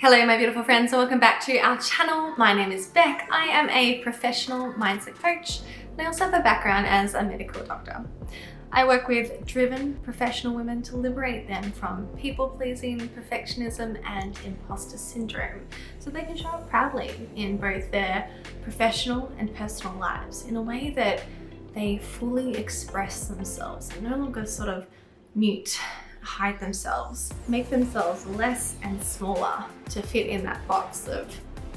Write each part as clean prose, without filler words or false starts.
Hello my beautiful friends, and welcome back to our channel. My name is Beck. I am a professional mindset coach and I also have a background as a medical doctor. I work with driven professional women to liberate them from people-pleasing, perfectionism and imposter syndrome so they can show up proudly in both their professional and personal lives in a way that they fully express themselves and no longer sort of mute, hide themselves, make themselves less and smaller to fit in that box of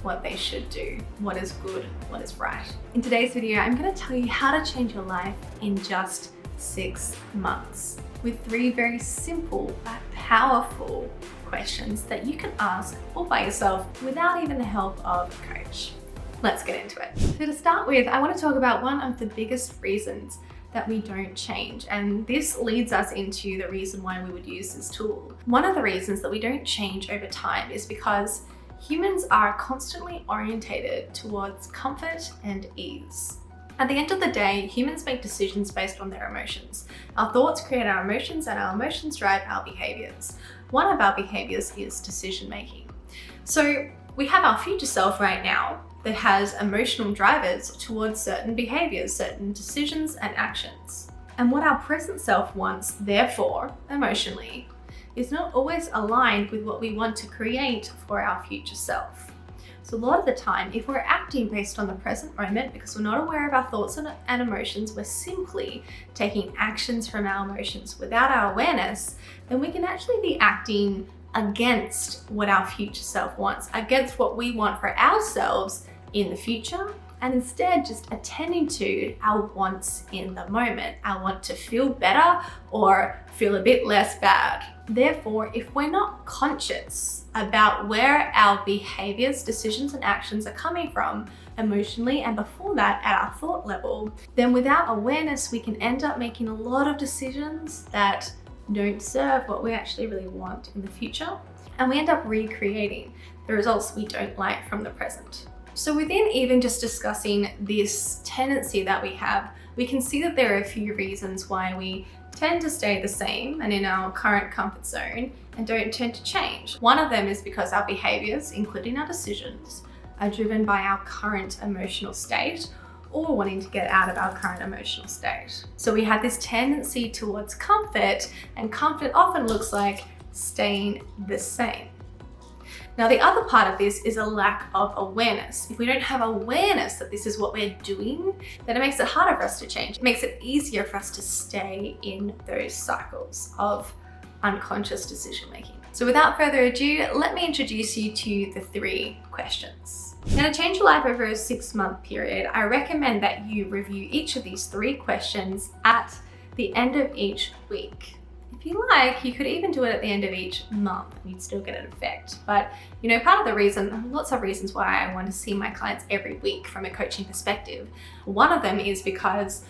what they should do, what is good, what is right. In today's video, I'm going to tell you how to change your life in just 6 months with 3 very simple but powerful questions that you can ask all by yourself without even the help of a coach. Let's get into it. So to start with, I want to talk about one of the biggest reasons that we don't change. And this leads us into the reason why we would use this tool. One of the reasons that we don't change over time is because humans are constantly orientated towards comfort and ease. At the end of the day, humans make decisions based on their emotions. Our thoughts create our emotions and our emotions drive our behaviors. One of our behaviors is decision making. So we have our future self right now that has emotional drivers towards certain behaviors, certain decisions and actions. And what our present self wants, therefore, emotionally, is not always aligned with what we want to create for our future self. So a lot of the time, if we're acting based on the present moment because we're not aware of our thoughts and emotions, we're simply taking actions from our emotions without our awareness, then we can actually be acting against what our future self wants, against what we want for ourselves in the future, and instead just attending to our wants in the moment. I want to feel better or feel a bit less bad. Therefore, if we're not conscious about where our behaviors, decisions, and actions are coming from emotionally and before that at our thought level, then without awareness, we can end up making a lot of decisions that don't serve what we actually really want in the future. And we end up recreating the results we don't like from the present. So within even just discussing this tendency that we have, we can see that there are a few reasons why we tend to stay the same and in our current comfort zone and don't tend to change. One of them is because our behaviors, including our decisions, are driven by our current emotional state or wanting to get out of our current emotional state. So we have this tendency towards comfort, and comfort often looks like staying the same. Now, the other part of this is a lack of awareness. If we don't have awareness that this is what we're doing, then it makes it harder for us to change. It makes it easier for us to stay in those cycles of unconscious decision making. So without further ado, let me introduce you to the 3 questions. Now, to change your life over a 6-month period, I recommend that you review each of these 3 questions at the end of each week. If you like, you could even do it at the end of each month and you'd still get an effect. But you know, part of the reason, lots of reasons why I want to see my clients every week from a coaching perspective. One of them is because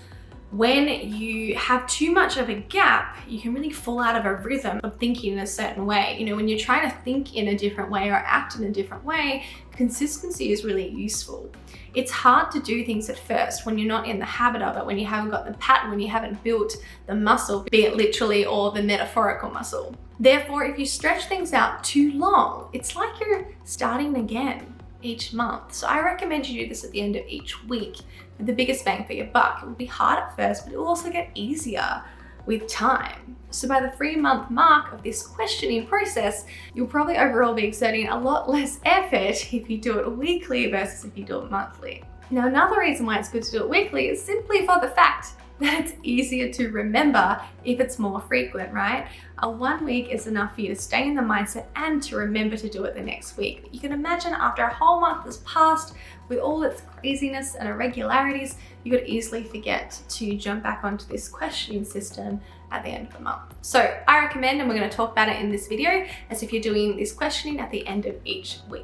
when you have too much of a gap, you can really fall out of a rhythm of thinking in a certain way. You know, when you're trying to think in a different way or act in a different way, consistency is really useful. It's hard to do things at first when you're not in the habit of it, when you haven't got the pattern, when you haven't built the muscle, be it literally or the metaphorical muscle. Therefore, if you stretch things out too long, it's like you're starting again each month. So I recommend you do this at the end of each week with the biggest bang for your buck. It will be hard at first, but it will also get easier with time. So by the 3-month mark of this questioning process, you'll probably overall be exerting a lot less effort if you do it weekly versus if you do it monthly. Now, another reason why it's good to do it weekly is simply for the fact that it's easier to remember if it's more frequent, right? A 1 week is enough for you to stay in the mindset and to remember to do it the next week. But you can imagine after a whole month has passed with all its craziness and irregularities, you could easily forget to jump back onto this questioning system at the end of the month. So I recommend, and we're going to talk about it in this video, as if you're doing this questioning at the end of each week.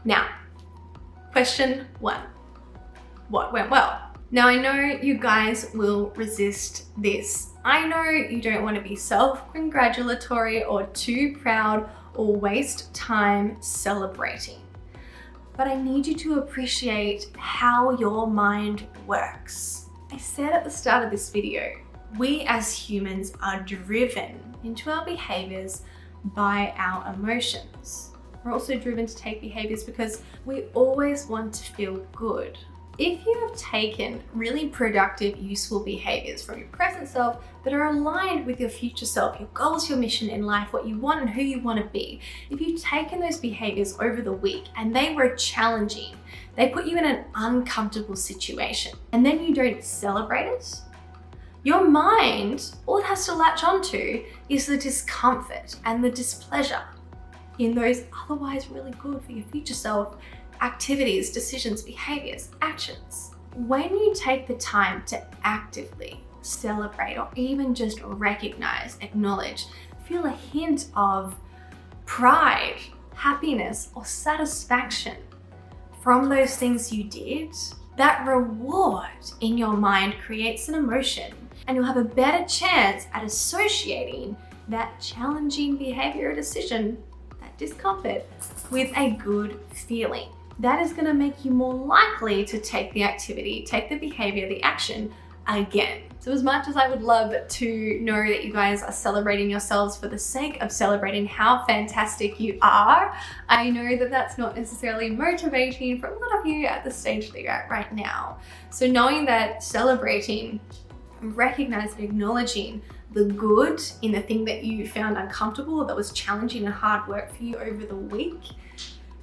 Now, question 1, what went well? Now, I know you guys will resist this. I know you don't want to be self-congratulatory or too proud or waste time celebrating. But I need you to appreciate how your mind works. I said at the start of this video, we as humans are driven into our behaviors by our emotions. We're also driven to take behaviors because we always want to feel good. If you have taken really productive, useful behaviors from your present self that are aligned with your future self, your goals, your mission in life, what you want and who you want to be, if you've taken those behaviors over the week and they were challenging, they put you in an uncomfortable situation, and then you don't celebrate it, your mind, all it has to latch onto is the discomfort and the displeasure in those otherwise really good for your future self activities, decisions, behaviors, actions. When you take the time to actively celebrate or even just recognize, acknowledge, feel a hint of pride, happiness, or satisfaction from those things you did, that reward in your mind creates an emotion, and you'll have a better chance at associating that challenging behavior or decision, that discomfort, with a good feeling. That is going to make you more likely to take the activity, take the behavior, the action again. So as much as I would love to know that you guys are celebrating yourselves for the sake of celebrating how fantastic you are, I know that that's not necessarily motivating for a lot of you at the stage that you're at right now. So knowing that celebrating, recognizing, acknowledging the good in the thing that you found uncomfortable, that was challenging and hard work for you over the week,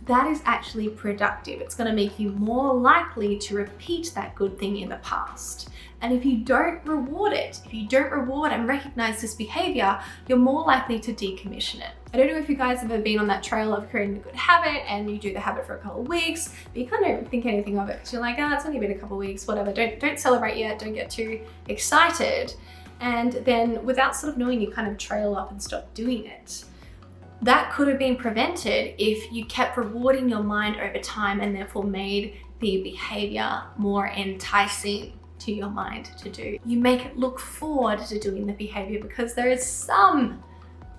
that is actually productive. It's going to make you more likely to repeat that good thing in the past. And if you don't reward it, if you don't reward and recognize this behavior, you're more likely to decommission it. I don't know if you guys have ever been on that trail of creating a good habit and you do the habit for a couple of weeks, but you kind of don't think anything of it because you're like, it's only been a couple of weeks, whatever. Don't celebrate yet. Don't get too excited. And then without sort of knowing, you kind of trail up and stop doing it. That could have been prevented if you kept rewarding your mind over time and therefore made the behavior more enticing to your mind to do. You make it look forward to doing the behavior because there is some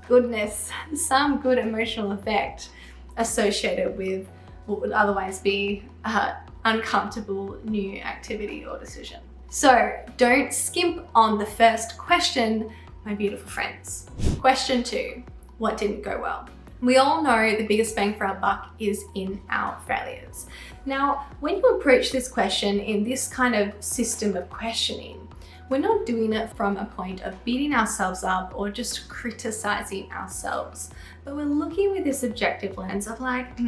goodness, some good emotional effect associated with what would otherwise be an uncomfortable new activity or decision. So don't skimp on the first question, my beautiful friends. Question 2. What didn't go well? We all know the biggest bang for our buck is in our failures. Now, when you approach this question in this kind of system of questioning, we're not doing it from a point of beating ourselves up or just criticizing ourselves, but we're looking with this objective lens of like,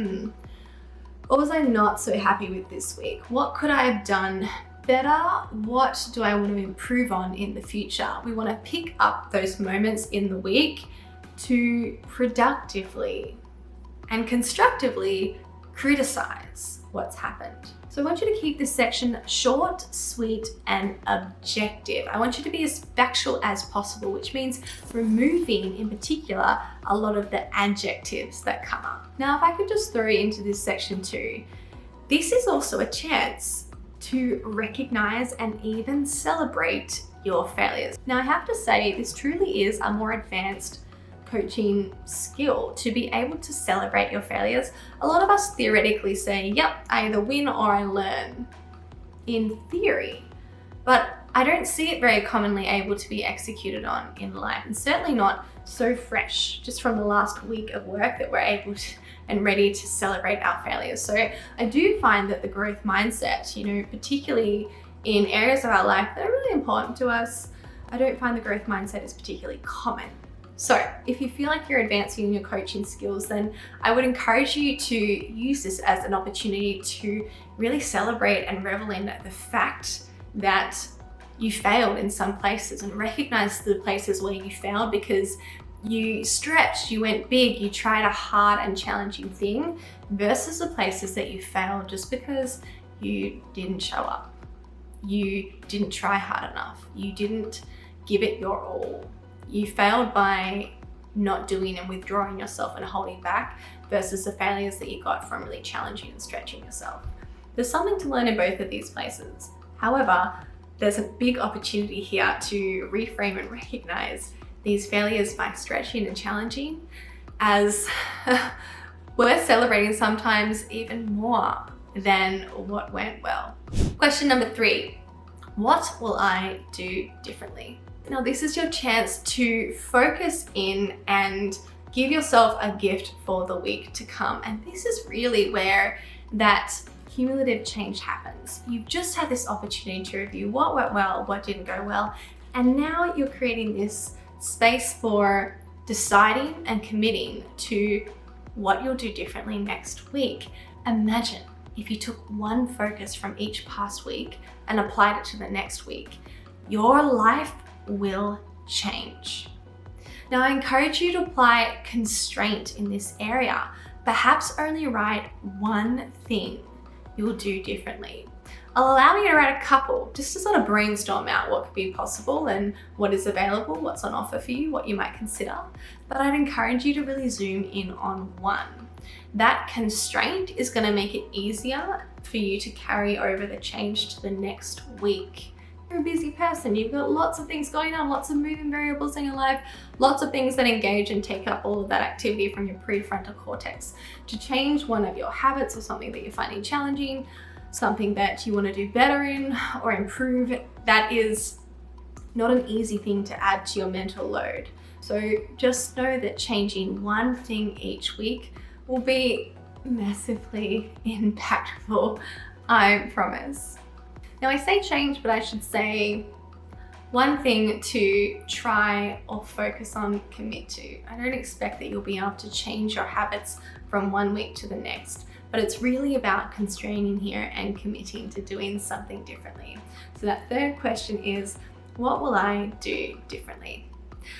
what was I not so happy with this week? What could I have done better? What do I want to improve on in the future? We want to pick up those moments in the week to productively and constructively criticize what's happened. So I want you to keep this section short, sweet, and objective. I want you to be as factual as possible, which means removing, in particular, a lot of the adjectives that come up. Now, if I could just throw into this section too, this is also a chance to recognize and even celebrate your failures. Now, I have to say, this truly is a more advanced coaching skill to be able to celebrate your failures. A lot of us theoretically say, yep, I either win or I learn, in theory, but I don't see it very commonly able to be executed on in life, and certainly not so fresh just from the last week of work that we're able to and ready to celebrate our failures. So I do find that the growth mindset, particularly in areas of our life that are really important to us, I don't find the growth mindset is particularly common. So if you feel like you're advancing in your coaching skills, then I would encourage you to use this as an opportunity to really celebrate and revel in the fact that you failed in some places and recognize the places where you failed because you stretched, you went big, you tried a hard and challenging thing, versus the places that you failed just because you didn't show up. You didn't try hard enough. You didn't give it your all. You failed by not doing and withdrawing yourself and holding back versus the failures that you got from really challenging and stretching yourself. There's something to learn in both of these places. However, there's a big opportunity here to reframe and recognize these failures by stretching and challenging as worth celebrating, sometimes even more than what went well. Question number 3, what will I do differently? Now, this is your chance to focus in and Give yourself a gift for the week to come. And this is really where that cumulative change happens. You've just had this opportunity to review what went well, what didn't go well, and now you're creating this space for deciding and committing to what you'll do differently next week. Imagine if you took one focus from each past week and applied it to the next week. Your life will change. Now, I encourage you to apply constraint in this area. Perhaps only write one thing you'll do differently. I'll allow you to write a couple just to sort of brainstorm out what could be possible and what is available, what's on offer for you, what you might consider. But I'd encourage you to really zoom in on one. That constraint is going to make it easier for you to carry over the change to the next week. You're a busy person, you've got lots of things going on, lots of moving variables in your life, lots of things that engage and take up all of that activity from your prefrontal cortex. To change one of your habits or something that you're finding challenging, something that you want to do better in or improve, that is not an easy thing to add to your mental load. So just know that changing one thing each week will be massively impactful, I promise. Now I say change, but I should say one thing to try or focus on, commit to. I don't expect that you'll be able to change your habits from one week to the next, but it's really about constraining here and committing to doing something differently. So that third question is, what will I do differently?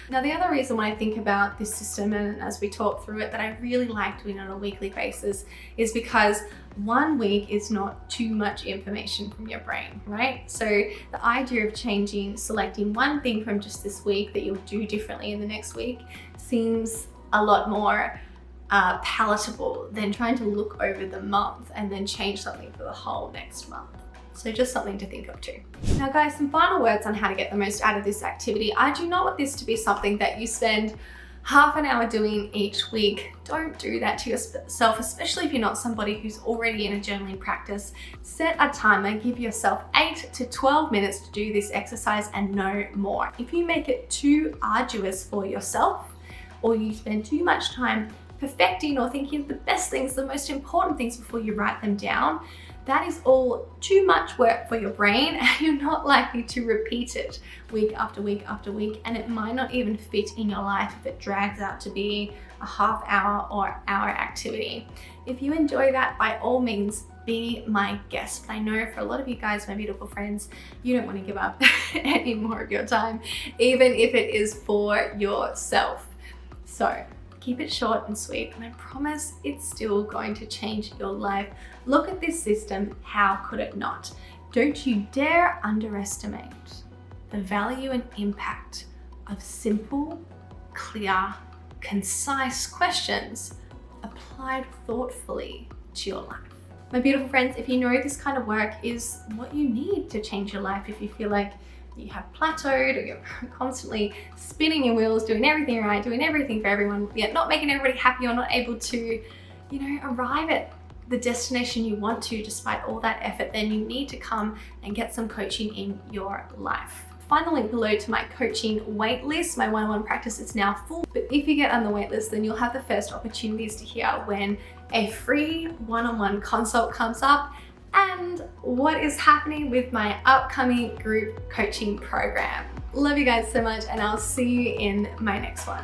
Now, the other reason why I think about this system, and as we talk through it, that I really like doing it on a weekly basis is because 1 week is not too much information from your brain, right? So the idea of selecting one thing from just this week that you'll do differently in the next week seems a lot more palatable than trying to look over the month and then change something for the whole next month. So just something to think of too. Now guys, some final words on how to get the most out of this activity. I do not want this to be something that you spend half an hour doing each week. Don't do that to yourself, especially if you're not somebody who's already in a journaling practice. Set a timer, give yourself 8 to 12 minutes to do this exercise and no more. If you make it too arduous for yourself, or you spend too much time perfecting or thinking of the best things, the most important things before you write them down, that is all too much work for your brain, and you're not likely to repeat it week after week after week, and it might not even fit in your life if it drags out to be a half hour or hour activity. If you enjoy that, by all means, be my guest. But I know for a lot of you guys, my beautiful friends, you don't want to give up any more of your time, even if it is for yourself. So keep it short and sweet, and I promise it's still going to change your life. Look at this system, how could it not? Don't you dare underestimate the value and impact of simple, clear, concise questions applied thoughtfully to your life. My beautiful friends, if you know this kind of work is what you need to change your life, if you feel like you have plateaued or you're constantly spinning your wheels, doing everything right, doing everything for everyone, yet not making everybody happy or not able to, arrive at the destination you want to despite all that effort, then you need to come and get some coaching in your life. Find the link below to my coaching waitlist. My one-on-one practice is now full, but if you get on the waitlist, then you'll have the first opportunities to hear when a free one-on-one consult comes up and what is happening with my upcoming group coaching program. Love you guys so much, and I'll see you in my next one.